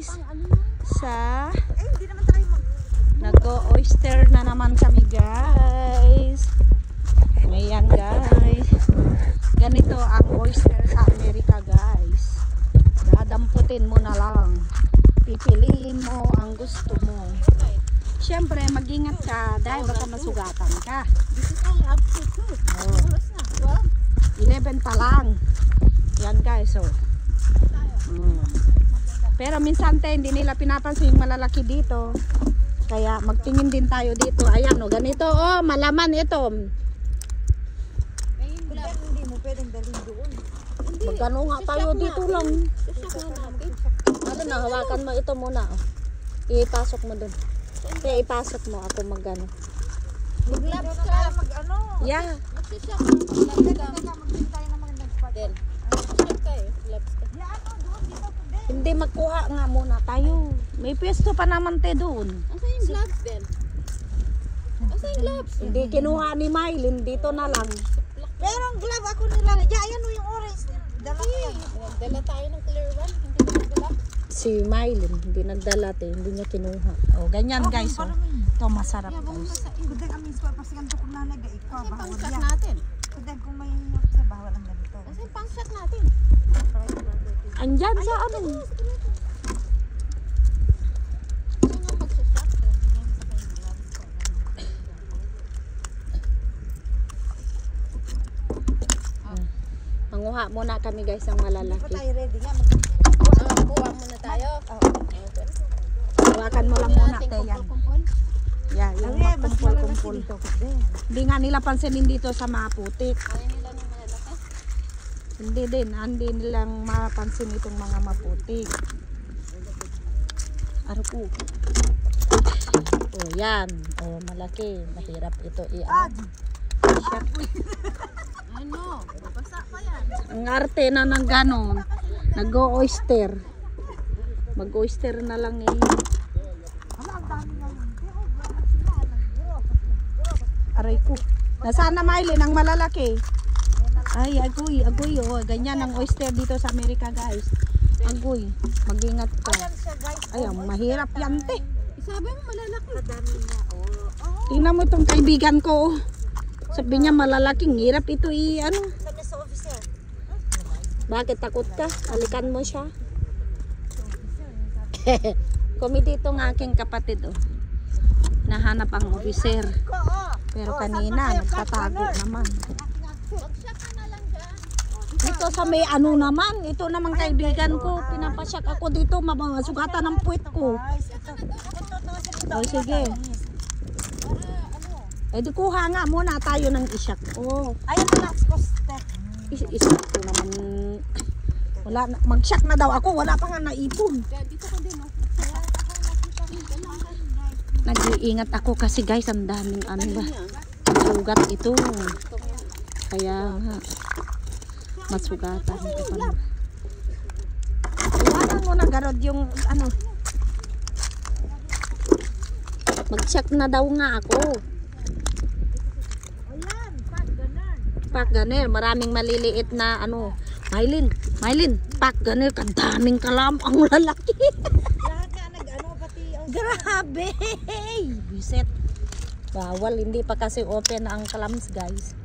guys sa nag-oyster na naman kami guys. Ayan guys, ganito ang oyster sa Amerika guys. Dadamputin mo na lang, pipiliin mo ang gusto mo. Siyempre mag-ingat ka dahil baka masugatan ka. This is only up to 2. Oras na. 11 pa lang. Yan guys, so. Pero minsan hindi nila pinapansin yung malalaki dito. Kaya magtingin din tayo dito. Ayan o, ganito o, malaman ito. Hindi mo pwedeng dalhin doon. Magkano nga tayo dito lang. Ano na, hawakan mo ito muna. Ipasok mo dun. Kaya ipasok mo ako magano. Mag-labs ka. Mag-ano. Yeah. Magsisyak ka. Magsisyak ka. Magsisyak tayo ng magandang spot. Then, magsisyak tayo. Labs ka. Hindi, magkuha nga muna tayo. May pwesto pa naman te doon. Asa yung gloves then? Asa yung gloves? Hindi kinuha ni Mylene, dito na lang. Pero ang glove ako nila. Ayan mo yung orange. Dala ko yan. Dala tayo ng clear one. Hindi ko nagdala. Si Mylene, hindi nagdala te, hindi niya kinuha. O, ganyan guys. O. Ito masarap guys. Kuday kami spot kasi ganito kung nanaga ikaw. Kasi pang-shot natin. Kuday kung may sa bawal ang ganito. Kasi pang-shot natin. Andyan sa ano. Manguha muna kami guys ang malalaki. Tayo ready nga. Kuha muna tayo. Hawakan mo lang muna te yan. Yeah, yung magkumpul-kumpul. Hindi nga nila pansinin dito sa maputik. Hindi din, hindi nilang mapansin itong mga maputik. Aruko. Oh, yan. Oh, malaki. Mahirap ito i-ano. Ano? Basa pa yan. Ang arte na ng ganon. Nag-o-oyster. Mag-oyster na lang eh. Aray ko. Nasaan na Mylene ang malalaki? Ay, agoy. Oh, ganyan ang oyster dito sa Amerika guys. Agoy. Mag-ingat ka. Ay, mahirap yan te. Sabi mo malalaki. Tingnan mo itong kaibigan ko. Sabi niya malalaking hirap ito ano. Sabi sa officer. Bakit takot ka? Halikan mo siya. Kumi dito ng aking kapatid oh. Nahanap ang officer. Pero kanina nagtatago naman. Dito sa may ano naman, ito naman kaibigan ko, pinapasyak ako dito, masugatan ng puwet ko. O sige. Eh di kuha nga muna tayo ng isyak ko. Ayun na lang, step. Isyak ko naman. Wala na, mag-syak na daw ako, wala pa nga naipon. Dito ka din, no? Nag-iingat ako kasi guys, ang daming ano ba, sugat ito. Kaya nga, masugatan ko pa naman. Iwanan mo na garod yung ano. Mag-check na daw nga ako. Ayan, pack ganun. Pack ganun, maraming maliliit na ano. Mylene, pack ganun, kadaming kalam ang lalaki. Lahat nga nag-ano, pati ang... Grabe! Biset. Bawal, hindi pa kasi open ang clams guys.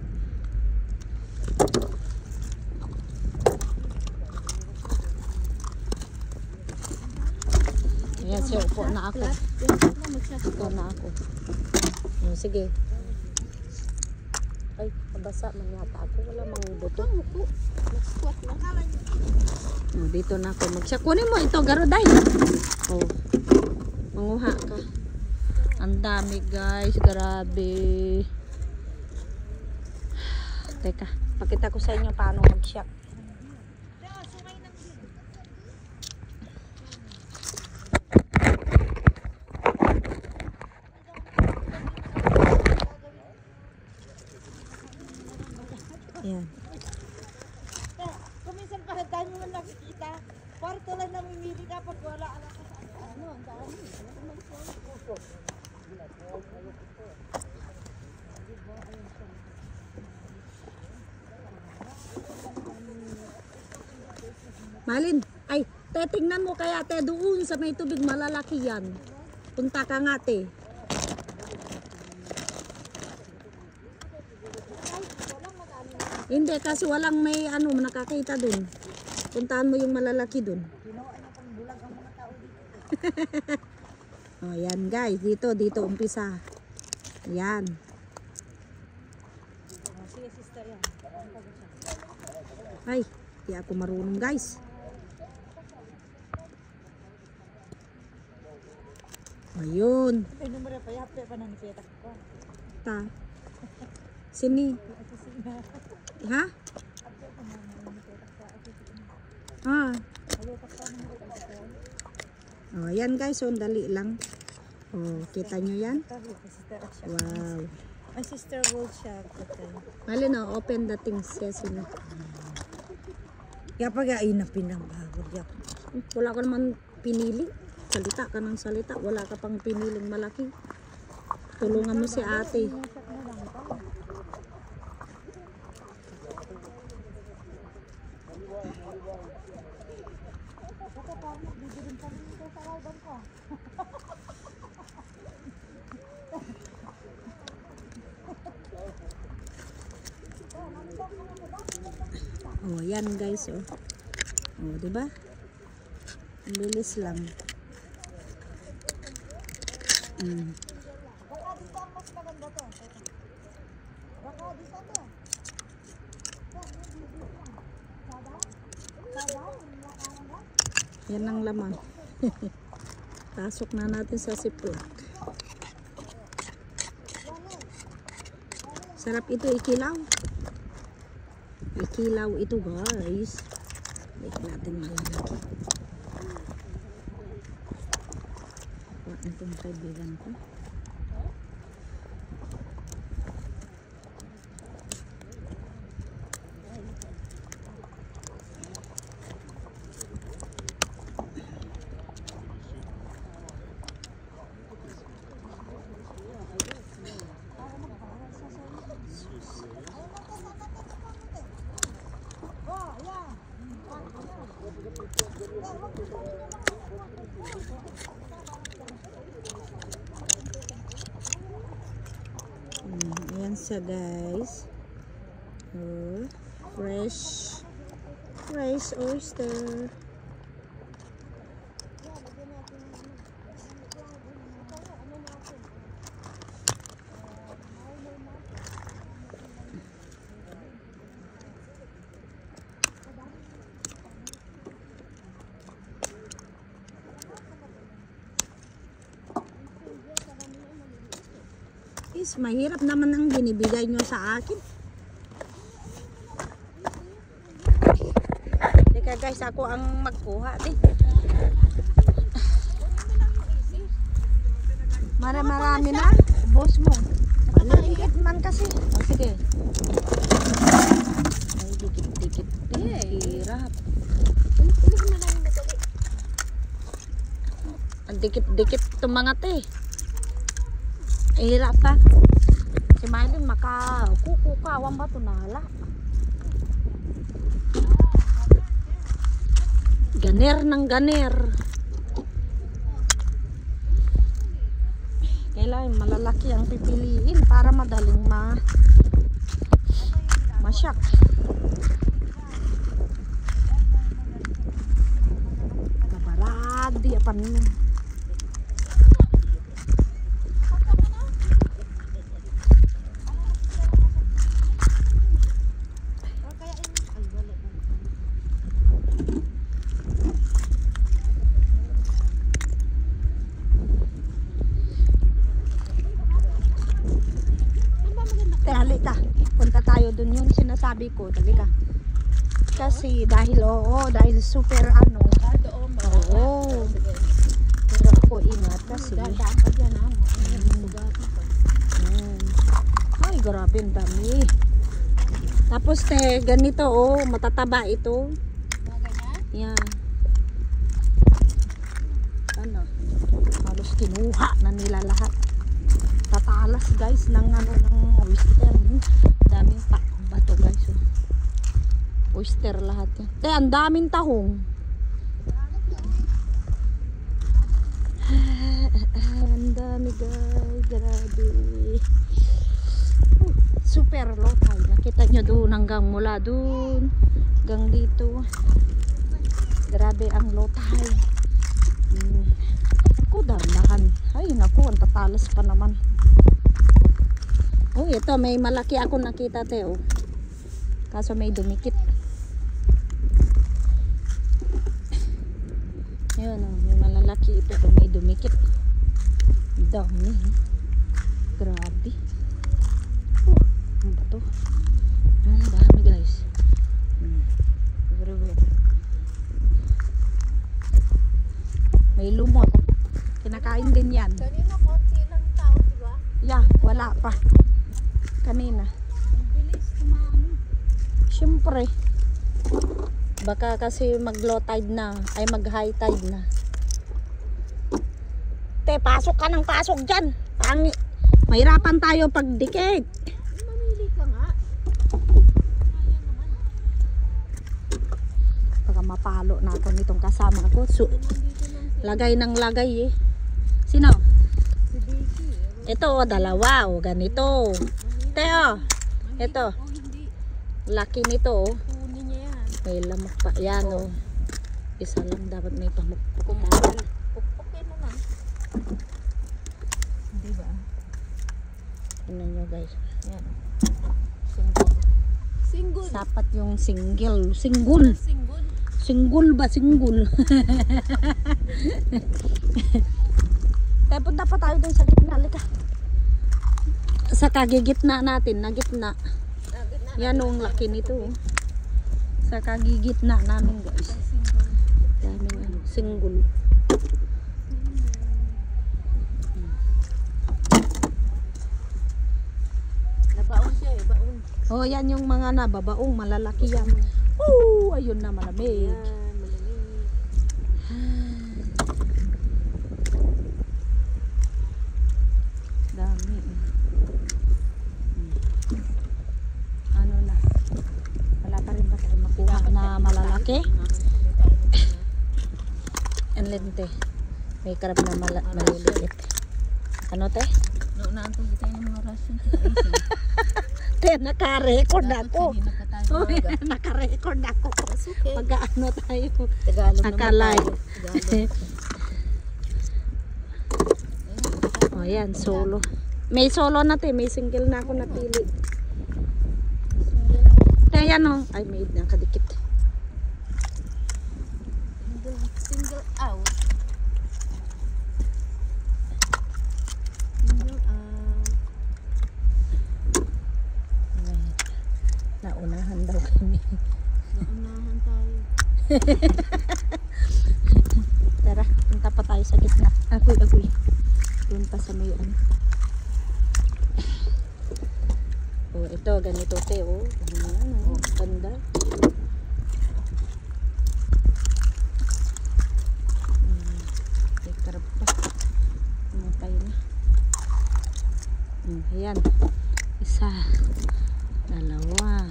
Ayan, siya, upo na ako. Upo na ako. Sige. Ay, kabasa man yata ako. Wala mang buto. Mag-squat lang. Dito na ako. Kunin mo ito, garoday. Oh. Manguha ka. Ang dami guys, grabe. Teka, pakita ko sa inyo paano mag-shop. Yan. Kuminsan pa tayo mo nakikita. Parto lang namimili ka pag wala alam ka sa ano. Ang dami. Mylene, ay, te, tingnan mo kaya te doon sa may tubig malalaki yan. Punta ka nga te. Hindi kasi walang may ano nakakita doon. Puntahan mo yung malalaki doon. Oh, yan guys, dito umpisa. Yan. Ay, di ako marunong guys. Ayun. Ta. Sini. Ha? Ah. Oh, yan guys, so dali lang. Oh, kita nyo yan? Wow. My sister will siya. Mali na, open the things. Yes, yun. Kaya pag ay napinambagod yan. Wala ka naman pinili. Salita ka ng salita. Wala ka pang piniling malaki. Tulungan mo si ate. Oh, yan guys, oh. Oh, 'di ba? Ang bilis lang. Baka dito ang mas maganda to. Baka dito to. Yan ang laman. Pasok na natin sa ziplock. Sarap ito ikilaw. Ikilaw ito guys. Wait natin malalaki. Wala itong kaibigan ko. Ayan siya guys. Oh, fresh oyster. Mahirap naman ang binibigay nyo sa akin. Teka guys, ako ang magkuha. Marami na. Boss mo. Maliit man kasi. Oh, sige. Ay, dikit-dikit. Hirap. Ang dikit-dikit itong mga te. Hirap pa. Si Mylene makakukukawan ba ito nala? Ganer ng ganer. Kailangan malalaki ang pipiliin para madaling masyak. Kabaradi apa nih? Punta tayo dun yung sinasabi ko, dali ka. Kasi dahil dahil super ano. Oo. Pero ako ingat kasi. Ay, grabe ang dami. Tapos te, ganito matataba ito. Yan. Ano? Halos kinuha na nila lahat. Tatalas guys ng oyster. Daming bato guys. Oyster lahat yan. Ang daming tahong. dami guys, grabe. Super low tide. Nakita nyo doon hanggang mula doon hanggang dito. Grabe ang low tide. Ako darmahan. Ay naku, ang tatalas pa naman. Oh, ito may malaki ako nakita Teo. Kaso may dumikit. Yun oh, may malalaki ito kung may dumikit. Dami. Grabe. Ano ba to? Dami guys. Everywhere. May lumot. Kinakain din yan. Kanina konti lang tao, diba? Yeah, wala pa. Kanina. Ang bilis kumami. Siyempre. Baka kasi mag low tide na. Ay mag high tide na. Te, pasok ka ng pasok dyan. Mahirapan tayo pagdikit. Mamili ka nga. Baka mapalo na ako nitong kasama ko. So, lagay ng lagay eh. Sino? Si Becky. Ito, dalawa. O, ganito. Teo. Ito. Oh, hindi. Laki nito. Oh. Kunin niya yan. May lamok pa. Yan o. Isa lang dapat may pamuk. Okay na lang. Diba? Tingnan nyo guys. Yan. Single. Single. Sapat yung single. Single. Single. Single ba? Single. Kaya punta pa tayo dun sa gitna. Lika. Sa kagigitna natin. Na gitna. Yan ang laki nito. Oh. Sa kagigitna namin guys. Daming ano. Single. Nabaon siya eh. Baon. Oh, yan yung mga nababaong malalaki yan. Oh, ayun na malamig. Yan. Malamig. Dami. Ano na? Wala pa rin ba tayo makuha na malalaki? Ang lente. May karap na maliliit. Ano te? Naunaan ko kita yung mga Russian. Te, naka-record ako. Hindi na pa tayo. Oh, naka-record ako. Okay. Pag-ano tayo. Tagalog Naka-live. Tagalog. Oh, yan, solo. May solo na te, may single na ako napili. Te, yan oh. Ay, may nakadikit. Single out. Single out. Wait. Naunahan daw kami. Naunahan tayo. Tara, punta pa tayo sa gitna. Agoy. Doon pa sa may ano. Oh, ito, ganito te, oh. Ayan, oh. Ganda. Ikarap pa. Matay na. Ayan. Isa. Dalawa.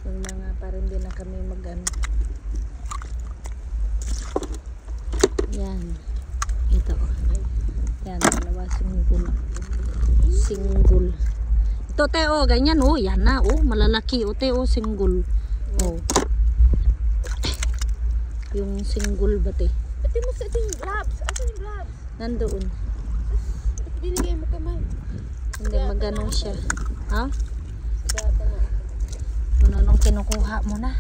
Yung mga parang hindi na kami mag-ano. Yan. Ito. Yan. Dalawa. Single. Ito te, oh. Ganyan, oh. Yan na, oh. Malalaki, oh, te, oh. Single. Oh. Yung single ba, te? Pati mo sa yung gloves. Asan yung gloves? Nandoon. Binigay mo kamay. Hindi mag-ganong siya. Ha? Gata na. Ano nung kinukuha mo na?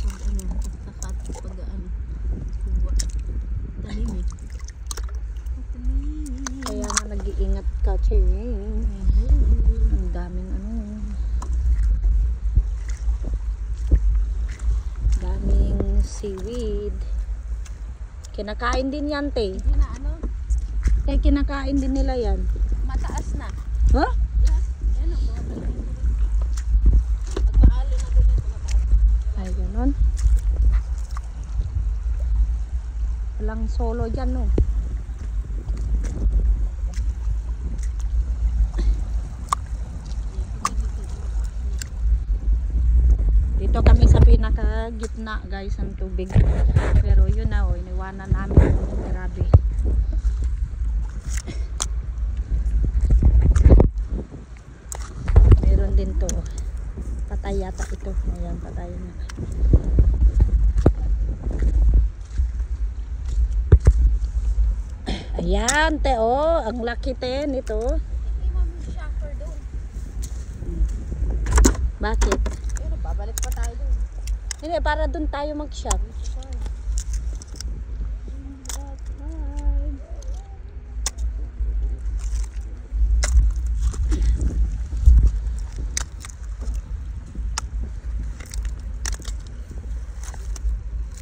Ano? Sakat pag-ano. Kuha. Talim eh. Kaya nga nag-iingat ka, che. Ang daming ano. Daming seaweed. Kinakain din yan, te. Hindi na ano? Te, kinakain din nila yan. Mataas na. Ha? Yan ang mga pala. Pag maalo na ganito mataas na. Ay, ganon. Walang solo dyan, no? Dito kami sa pinaka-gitna, guys, ng tubig. Pero yun na, oh, iniwanan namin. Grabe. Ayan, te, oh. Ang laki, te, nito. Hindi mo yung shopper doon. Bakit? Pero babalik pa tayo doon. Hindi, para doon tayo mag-shop.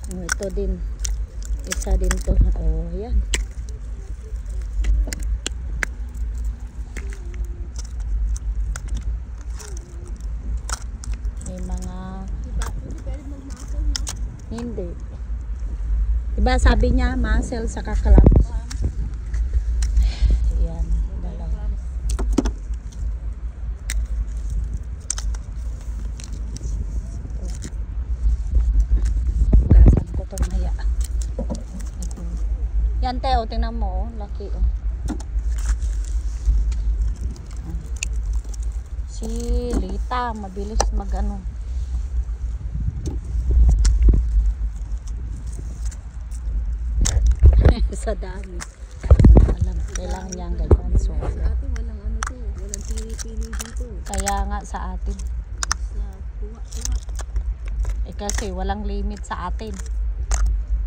Oh, ito din. Isa din to. Oh, yan. May mga... Hindi pwede mag-muscle, no? Hindi. Diba sabi niya, muscle sa kakalaps. Yan. Dalawa. Gasan ko itong maya. Ito. Yan, Teo. Tingnan mo. Oh. Laki. Oh. Si Lita. Mabilis mag-ano. Sa dami. Alam, kailangan niya ang ganyan. So, Sa atin walang ano to, walang pili-pili dito. kaya nga sa atin. Sa kuha-kuha. Eh kasi walang limit sa atin.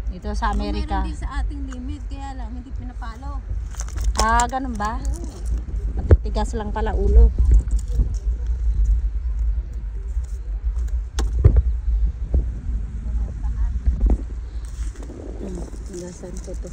Dito sa Amerika. Meron din sa ating limit, kaya lang hindi pinapalo. Ah, ganun ba? Oo. Matitigas lang pala ulo. Tigasan ko to.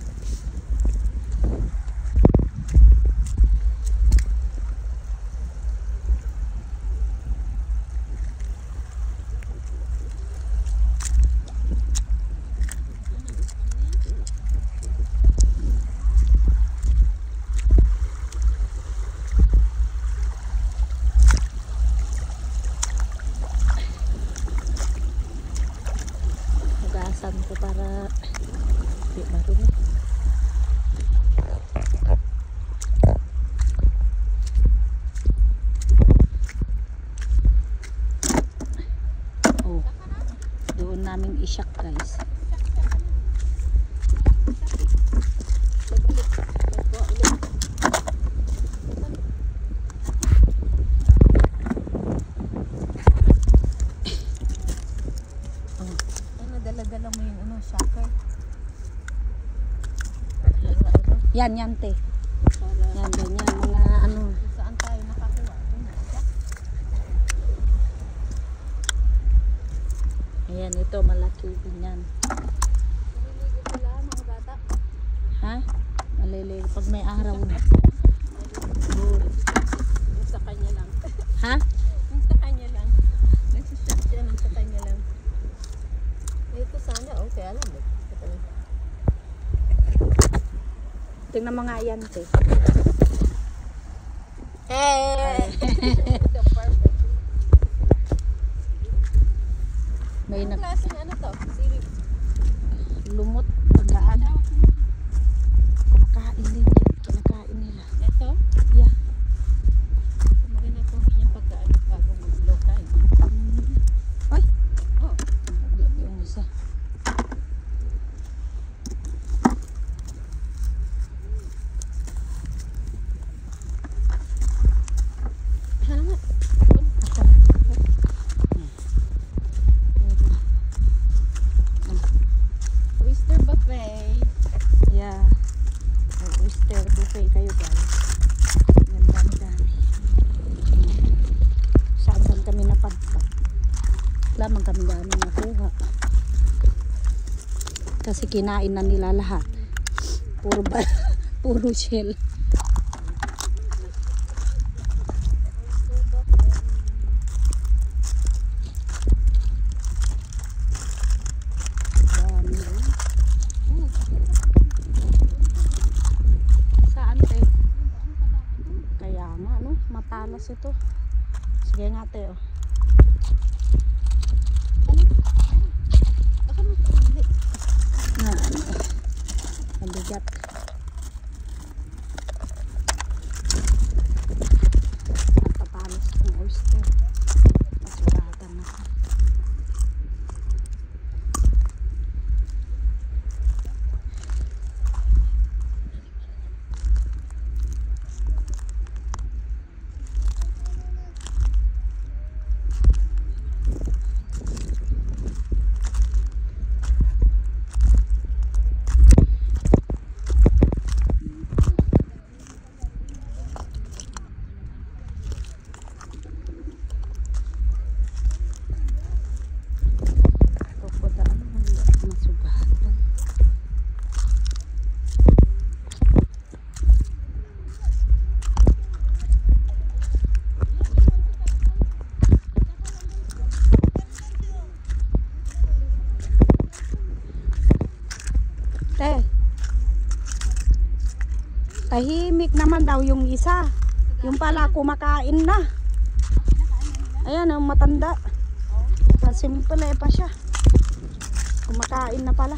Hugasan ko para di marumi. Oh, doon namin isyak, guys. Ano, dala-dala mo yung ano, shocker. Yan, yan, te. Para Yan, ganyan. Mga ano. kung saan tayo nakakuha. Ayan, ito, malaki din yan. Naliligo pala mga bata. Ha? Maliligo pag may araw na. Yung sa kanya lang. Ha? Yung sa kanya lang. Nagsishot siya ng sa kanya lang. Ito sana, okay, alam mo. Tingnan mo nga yan, te. Hey! Ito, perfect. May Anong klaseng ano to? Siri. lumot. Pagdaan. Kumakain din yan. Kinakain nila. Ito? Yeah. Maganda po yung pagkaan bago mag-low tayo. Ay! Oh. Yung isa. Ano nga? Oyster buffet. Yeah. May oyster buffet kayo, guys. Yan, dami-dami. Saan kami napadpad. Lamang kami dami nakuha. Kasi kinain na nila lahat. Puro ba? Puro shell. Dami, oh. Saan, te? Kaya nga, no? Matalas ito. Sige nga, te, oh. Baka magkamali. Na, ano, mabigat. Matapalos ng oyster. Masuratan na. Te. Tahimik naman daw yung isa. Yung pala kumakain na. Ayan ang matanda. Simple pa siya. Kumakain na pala.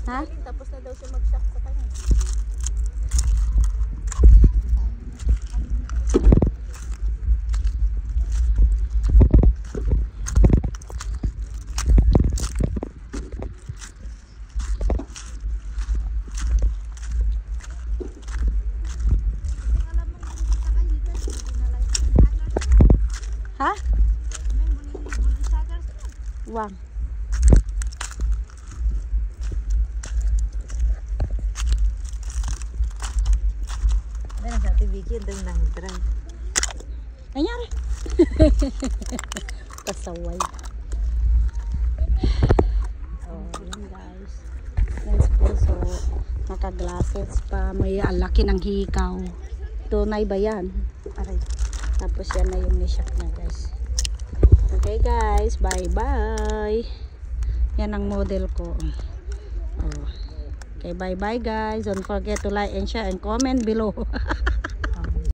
Ha? Tapos na daw siya mag-shock sa kanya. Ha? Wang. Ano sa TV yung nang drive. Anyari. Pasaway. Oh, yan guys. Guys po, so naka-glasses pa. May alaki ng hikaw. Tunay ba yan? Aray. Tapos yan na yung nisyak na guys. Okay guys, bye bye. Yan ang model ko. Oh. Okay, bye bye guys. Don't forget to like and share and comment below.